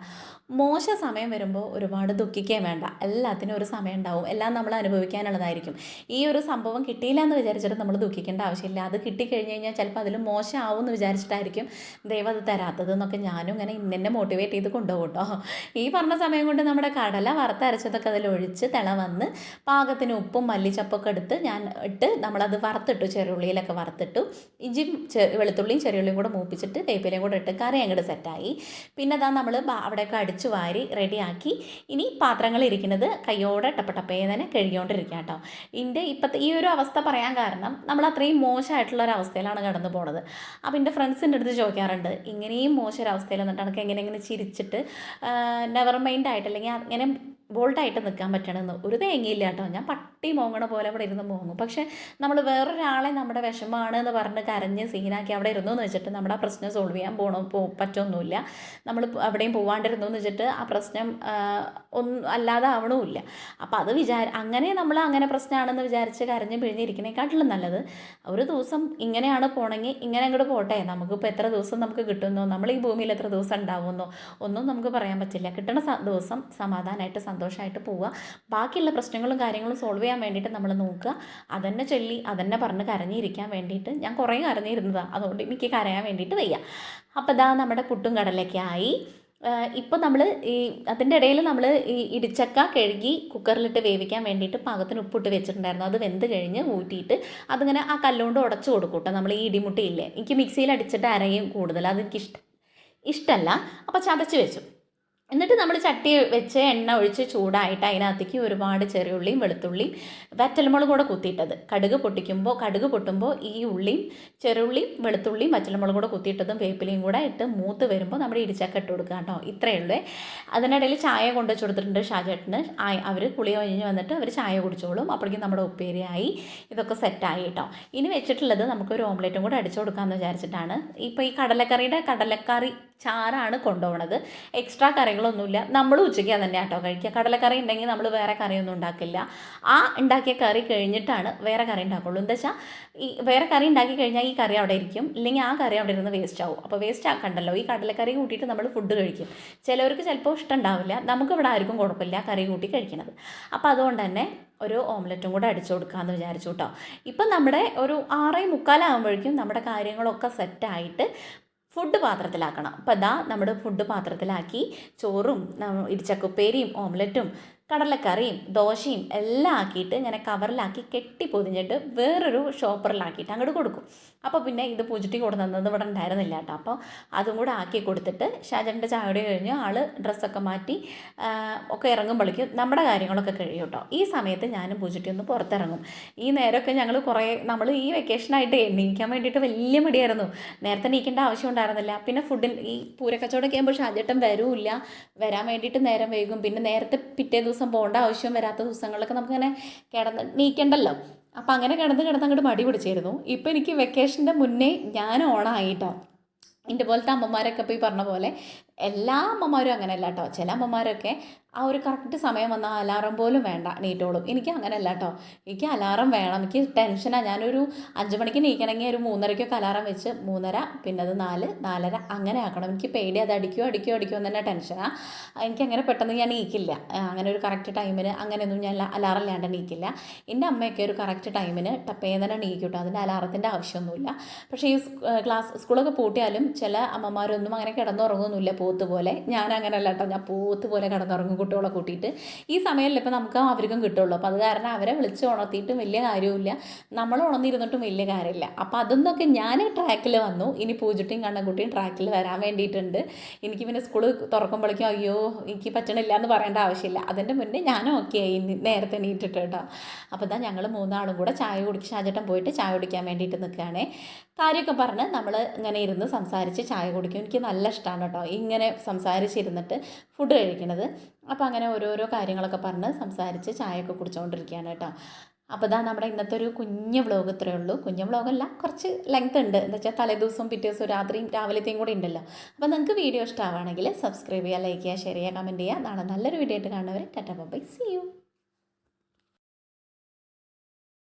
മോശ സമയം വരുമ്പോൾ ഒരുപാട് ദുഃഖിക്കുകയും വേണ്ട. എല്ലാത്തിനും ഒരു സമയം ഉണ്ടാവും. എല്ലാം നമ്മൾ അനുഭവിക്കാനുള്ളതായിരിക്കും. ഈ ഒരു സംഭവം കിട്ടിയില്ല എന്ന് വിചാരിച്ചിട്ട് നമ്മൾ ദുഃഖിക്കേണ്ട ആവശ്യമില്ല. അത് കിട്ടിക്കഴിഞ്ഞ് കഴിഞ്ഞാൽ ചിലപ്പോൾ അതിൽ മോശമാവും എന്ന് വിചാരിച്ചിട്ടായിരിക്കും ദൈവം അത് തരാത്തത് എന്നൊക്കെ ഞാനും ഇങ്ങനെ ഇന്നെ മോട്ടിവേറ്റ് ചെയ്ത് കൊണ്ടുപോകും കേട്ടോ. ഈ പറഞ്ഞ സമയം കൊണ്ട് നമ്മുടെ കടല വറുത്തരച്ചതൊക്കെ അതിലൊഴിച്ച് തിള വന്ന് പാകത്തിന് ഉപ്പും മല്ലിച്ചപ്പൊക്കെ എടുത്ത് ഞാൻ ഇട്ട് നമ്മളത് വറുത്തിട്ടു, ചെറിയുള്ളിയിലൊക്കെ വറുത്തിട്ടു. ഇഞ്ചിയും വെളുത്തുള്ളിയും ചെറിയുള്ളിയും കൂടെ മൂപ്പിച്ചിട്ട് വേപ്പിലയും കൂടെ ഇട്ട് കറി അങ്ങോട്ട് സെറ്റായി. പിന്നെ അതാ നമ്മൾ അവിടെയൊക്കെ അടിച്ചു വാരി റെഡിയാക്കി. ഇനി പാത്രങ്ങൾ ഇരിക്കുന്നത് കയ്യോടെ ടപ്പേതന്നെ കഴുകിക്കൊണ്ടിരിക്കുക കേട്ടോ. ഇപ്പോഴത്തെ ഈ ഒരു അവസ്ഥ പറയാൻ കാരണം നമ്മൾ അത്രയും മോശമായിട്ടുള്ള ഒരു അവസ്ഥയിലാണ് കടന്നു പോണത്. അപ്പോൾ എൻ്റെ ഫ്രണ്ട്സിൻ്റെ അടുത്ത് ചോദിക്കാറുണ്ട്, ഇങ്ങനെയും മോശം ഒരവസ്ഥയിൽ നിന്നിട്ട് എനിക്ക് എങ്ങനെ ചിരിച്ചിട്ട് നെവർ മൈൻഡ് ആയിട്ട് അല്ലെങ്കിൽ അങ്ങനെ ബോൾഡായിട്ട് നിൽക്കാൻ പറ്റണമെന്ന് ഒരു തേങ്ങയില്ല കേട്ടോ. ഞാൻ പട്ടി മോങ്ങണ പോലെ അവിടെ ഇരുന്ന് മോങ്ങും. പക്ഷേ നമ്മൾ വേറൊരാളെ നമ്മുടെ വിഷമമാണ് എന്ന് പറഞ്ഞ് കരഞ്ഞ് സീനാക്കി അവിടെ ഇരുന്നു എന്ന് വെച്ചിട്ട് നമ്മുടെ ആ പ്രശ്നം സോൾവ് ചെയ്യാൻ പറ്റൊന്നുമില്ല. നമ്മൾ എവിടെയും പോവാണ്ടിരുന്നു എന്ന് വെച്ചിട്ട് ആ പ്രശ്നം അല്ലാതെ ആവണമില്ല. അപ്പോൾ അത് അങ്ങനെ നമ്മൾ അങ്ങനെ പ്രശ്നമാണെന്ന് വിചാരിച്ച് കരഞ്ഞ് പിഴിഞ്ഞിരിക്കണേക്കാട്ടിലും നല്ലത് ഒരു ദിവസം ഇങ്ങനെയാണ് പോണെങ്കിൽ ഇങ്ങനെ അങ്ങോട്ട് പോട്ടെ. നമുക്കിപ്പോൾ എത്ര ദിവസം നമുക്ക് കിട്ടുന്നോ, നമ്മൾ ഈ ഭൂമിയിൽ എത്ര ദിവസം ഉണ്ടാവുമെന്നോ ഒന്നും നമുക്ക് പറയാൻ പറ്റില്ല. കിട്ടണ ദിവസം സമാധാനമായിട്ട് സന്തോഷമായിട്ട് പോവുക. ബാക്കിയുള്ള പ്രശ്നങ്ങളും കാര്യങ്ങളും സോൾവ് ചെയ്യാൻ വേണ്ടിയിട്ട് നമ്മൾ നോക്കുക. അതന്നെ ചൊല്ലി അതന്നെ പറഞ്ഞ് കരഞ്ഞിരിക്കാൻ വേണ്ടിയിട്ട് ഞാൻ കുറേ കരഞ്ഞിരുന്നതാണ്. അതുകൊണ്ട് എനിക്ക് കരയാൻ വേണ്ടിയിട്ട് വയ്യ. അപ്പോൾ ഇതാ നമ്മുടെ പുട്ടും കടലൊക്കെ ആയി. ഇപ്പോൾ നമ്മൾ അതിൻ്റെ ഇടയിൽ നമ്മൾ ഈ ഇടിച്ചക്ക കഴുകി കുക്കറിലിട്ട് വേവിക്കാൻ വേണ്ടിയിട്ട് പാകത്തിന് ഉപ്പിട്ട് വെച്ചിട്ടുണ്ടായിരുന്നു. അത് വെന്ത് കഴിഞ്ഞ് ഊറ്റിയിട്ട് അതിങ്ങനെ ആ കല്ലുകൊണ്ട് ഉടച്ച് കൊടുക്കും കേട്ടോ. നമ്മൾ ഈ ഇടിമുട്ടിയില്ലേ, എനിക്ക് മിക്സിയിൽ അടിച്ചിട്ട് അരയും കൂടുതൽ, അതെനിക്ക് ഇഷ്ടമല്ല. അപ്പോൾ ചതച്ച് വെച്ചു. എന്നിട്ട് നമ്മൾ ചട്ടി വെച്ച് എണ്ണ ഒഴിച്ച് ചൂടായിട്ട് അതിനകത്തേക്ക് ഒരുപാട് ചെറിയുള്ളിയും വെളുത്തുള്ളിയും വറ്റൽമുളകും കൂടെ കുത്തിയിട്ടത്, കടുക് പൊട്ടുമ്പോൾ ഈ ഉള്ളിയും ചെറിയുള്ളിയും വെളുത്തുള്ളിയും വറ്റൽമുളകും കൂടെ കുത്തിയിട്ടതും വേപ്പിലയും കൂടെ ഇട്ട് മൂത്ത് വരുമ്പോൾ നമ്മുടെ ഇടിച്ചക്ക ഇട്ട് കൊടുക്കുക കേട്ടോ. ഇത്രയേ ഉള്ളൂ. അതിനിടയിൽ ചായ കൊണ്ടു കൊടുത്തിട്ടുണ്ട് ഷാജേട്ടന്. അവർ കുളി കഴിഞ്ഞ് വന്നിട്ട് അവർ ചായ കുടിച്ചോളും. അപ്പോഴേക്കും നമ്മുടെ ഉപ്പേരിയായി, ഇതൊക്കെ സെറ്റായി കേട്ടോ. ഇനി വെച്ചിട്ടുള്ളത് നമുക്കൊരു ഓംലെറ്റും കൂടെ അടിച്ചു കൊടുക്കാമെന്ന് വിചാരിച്ചിട്ടാണ്. ഇപ്പോൾ ഈ കടലക്കറി ചാറാണ് കൊണ്ടുപോകണത്. എക്സ്ട്രാ കറികളൊന്നുമില്ല. നമ്മൾ ഉച്ചയ്ക്ക് തന്നെ കേട്ടോ കഴിക്കുക. കടലക്കറി ഉണ്ടെങ്കിൽ നമ്മൾ വേറെ കറിയൊന്നും ഉണ്ടാക്കില്ല. ആ ഉണ്ടാക്കിയ കറി കഴിഞ്ഞിട്ടാണ് വേറെ കറി ഉണ്ടാക്കുള്ളൂ. എന്താ വെച്ചാൽ ഈ വേറെ കറി ഉണ്ടാക്കി കഴിഞ്ഞാൽ ഈ കറി അവിടെ ഇരിക്കും, ഇല്ലെങ്കിൽ ആ കറി അവിടെ ഇരുന്ന് വേസ്റ്റ് ആവും. അപ്പോൾ വേസ്റ്റ് ആക്കണ്ടല്ലോ, ഈ കടലക്കറി കൂട്ടിയിട്ട് നമ്മൾ ഫുഡ് കഴിക്കും. ചിലവർക്ക് ചിലപ്പോൾ ഇഷ്ടം ഉണ്ടാവില്ല. നമുക്കിവിടെ ആർക്കും കുഴപ്പമില്ല കറി കൂട്ടി കഴിക്കണത്. അപ്പോൾ അതുകൊണ്ട് തന്നെ ഒരു ഓംലെറ്റും കൂടെ അടിച്ചു കൊടുക്കാമെന്ന് വിചാരിച്ചു കേട്ടോ. ഇപ്പം നമ്മുടെ ഒരു 6:45 നമ്മുടെ കാര്യങ്ങളൊക്കെ സെറ്റായിട്ട് ഫുഡ് പാത്രത്തിലാക്കണം. അപ്പോൾ അതാ നമ്മുടെ ഫുഡ് പാത്രത്തിലാക്കി ചോറും ഇടിച്ചക്കുപ്പേരിയും ഓംലെറ്റും കടലക്കറിയും ദോശയും എല്ലാം ആക്കിയിട്ട് ഇങ്ങനെ കവറിലാക്കി കെട്ടി പൊതിഞ്ഞിട്ട് വേറൊരു ഷോപ്പറിലാക്കിയിട്ട് അങ്ങോട്ട് കൊടുക്കും. അപ്പോൾ പിന്നെ ഇത് പൂജിട്ടി കൊടുക്കുന്നത് ഇവിടെ ഉണ്ടായിരുന്നില്ല കേട്ടോ. അപ്പോൾ അതും കൂടെ ആക്കി കൊടുത്തിട്ട് ഷാജൻ്റെ ചായയുടെ കഴിഞ്ഞ് ആൾ ഡ്രസ്സൊക്കെ മാറ്റി ഒക്കെ ഇറങ്ങുമ്പോഴേക്കും നമ്മുടെ കാര്യങ്ങളൊക്കെ കഴിയും കേട്ടോ. ഈ സമയത്ത് ഞാനും പൂജിട്ടി ഒന്ന് പുറത്തിറങ്ങും. ഈ നേരമൊക്കെ നമ്മൾ ഈ വെക്കേഷനായിട്ട് എണീക്കാൻ വേണ്ടിയിട്ട് വലിയ മടിയായിരുന്നു. നേരത്തെ എണീക്കേണ്ട ആവശ്യം ഉണ്ടായിരുന്നില്ല. പിന്നെ ഈ പൂരക്കച്ചവടമൊക്കെ ആകുമ്പോൾ ഷാജേട്ടൻ വരാൻ വേണ്ടിയിട്ട് നേരം വൈകും. പിന്നെ നേരത്തെ പിറ്റേ ദിവസം പോകേണ്ട ആവശ്യം വരാത്ത ദിവസങ്ങളിലൊക്കെ നമുക്കിങ്ങനെ നീക്കണ്ടല്ലോ. അപ്പം അങ്ങനെ കിടന്ന് അങ്ങോട്ട് മടി പിടിച്ചിരുന്നു. ഇപ്പം എനിക്ക് വെക്കേഷൻ്റെ മുന്നേ ഞാൻ ഓണായിട്ടോ. എൻ്റെ പോലത്തെ അമ്മമാരൊക്കെ ഇപ്പോൾ ഈ പറഞ്ഞ പോലെ എല്ലാ അമ്മമാരും അങ്ങനെയല്ല കേട്ടോ. ചില അമ്മമാരൊക്കെ ആ ഒരു കറക്റ്റ് സമയം വന്നാൽ അലാറം പോലും വേണ്ട നീറ്റോളും. എനിക്ക് അങ്ങനെയല്ല കേട്ടോ. എനിക്ക് അലാറം വേണം. എനിക്ക് ടെൻഷനാണ്. ഞാനൊരു 5 മണിക്ക് നീക്കണമെങ്കിൽ ഒരു 3:30 അലാറം വെച്ച് 3:30 പിന്നെ അത് 4, 4:30 അങ്ങനെ ആക്കണം. എനിക്ക് പേടി, അത് അടിക്കുമോ എന്ന് തന്നെ ടെൻഷനാണ്. എനിക്കങ്ങനെ പെട്ടെന്ന് ഞാൻ നീക്കില്ല. അങ്ങനെ ഒരു കറക്റ്റ് ടൈമിന് അങ്ങനെയൊന്നും ഞാൻ അലാറം ഇല്ലാണ്ട് നീക്കില്ല. എൻ്റെ അമ്മയൊക്കെ ഒരു കറക്റ്റ് ടൈമിന് ടപ്പേന്ന് നീക്കും കേട്ടോ. അതിൻ്റെ അലാറത്തിൻ്റെ ആവശ്യമൊന്നുമില്ല. പക്ഷേ ഈ സ്കൂളൊക്കെ പൂട്ടിയാലും ചില അമ്മമാരൊന്നും അങ്ങനെ കിടന്നുറങ്ങുന്നില്ല. പോത്ത് പോലെ. ഞാൻ അങ്ങനെയല്ല കേട്ടോ, ഞാൻ പോത്ത് പോലെ കിടന്നുറങ്ങും കുട്ടികളെ കൂട്ടിയിട്ട്. ഈ സമയമല്ലേ ഇപ്പോൾ നമുക്ക് അവർക്കും കിട്ടുള്ളൂ. അപ്പോൾ അത് കാരണം അവരെ വിളിച്ച് ഉണർത്തിയിട്ടും വലിയ കാര്യമില്ല, നമ്മൾ ഉണർന്നിരുന്നിട്ടും വലിയ കാര്യമില്ല. അപ്പോൾ അതൊന്നൊക്കെ ഞാൻ ട്രാക്കിൽ വന്നു. ഇനി പൂജുട്ടിയും കണ്ണൻകുട്ടിയും ട്രാക്കിൽ വരാൻ വേണ്ടിയിട്ടുണ്ട്. എനിക്ക് പിന്നെ സ്കൂൾ തുറക്കുമ്പോഴേക്കും അയ്യോ എനിക്ക് പറ്റണില്ല എന്ന് പറയേണ്ട ആവശ്യമില്ല. അതിൻ്റെ മുന്നേ ഞാൻ ഓക്കെ ആയി നേരത്തെ എണീറ്റിട്ട് കേട്ടോ. അപ്പോൾ ഇതാ ഞങ്ങൾ മൂന്നാളും കൂടെ ചായ കുടിച്ച് ഷാജേട്ടൻ പോയിട്ട് ചായ കുടിക്കാൻ വേണ്ടിയിട്ട് നിൽക്കുകയാണേ. കാര്യമൊക്കെ പറഞ്ഞ് നമ്മൾ ഇങ്ങനെ ഇരുന്ന് സംസാരിച്ച് ചായ കുടിക്കും. എനിക്ക് നല്ല ഇഷ്ടമാണ് കേട്ടോ ഇങ്ങനെ സംസാരിച്ചിരുന്നിട്ട് ഫുഡ് കഴിക്കണത്. അപ്പോൾ അങ്ങനെ ഓരോരോ കാര്യങ്ങളൊക്കെ പറഞ്ഞ് സംസാരിച്ച് ചായയൊക്കെ കുടിച്ചുകൊണ്ടിരിക്കുകയാണ് കേട്ടോ. അപ്പോൾ ഇതാ നമ്മുടെ ഇന്നത്തെ ഒരു കുഞ്ഞ് വ്ളോഗ് ഇത്രയേ ഉള്ളൂ. കുഞ്ഞ് വ്ളോഗല്ല, കുറച്ച് ലെങ്ത് ഉണ്ട്. എന്താ വെച്ചാൽ തലേദിവസവും പിറ്റേ ദിവസവും രാത്രിയും രാവിലത്തെയും കൂടി ഉണ്ടല്ലോ. അപ്പോൾ നിങ്ങൾക്ക് വീഡിയോ ഇഷ്ടമാണെങ്കിൽ സബ്സ്ക്രൈബ് ചെയ്യുക, ലൈക്ക് ചെയ്യുക, ഷെയർ ചെയ്യുക, കമൻറ്റ് ചെയ്യുക. നാളെ നല്ലൊരു വീഡിയോ ആയിട്ട് കാണുന്നവരെ ടാറ്റാ ബൈ, സീ യു.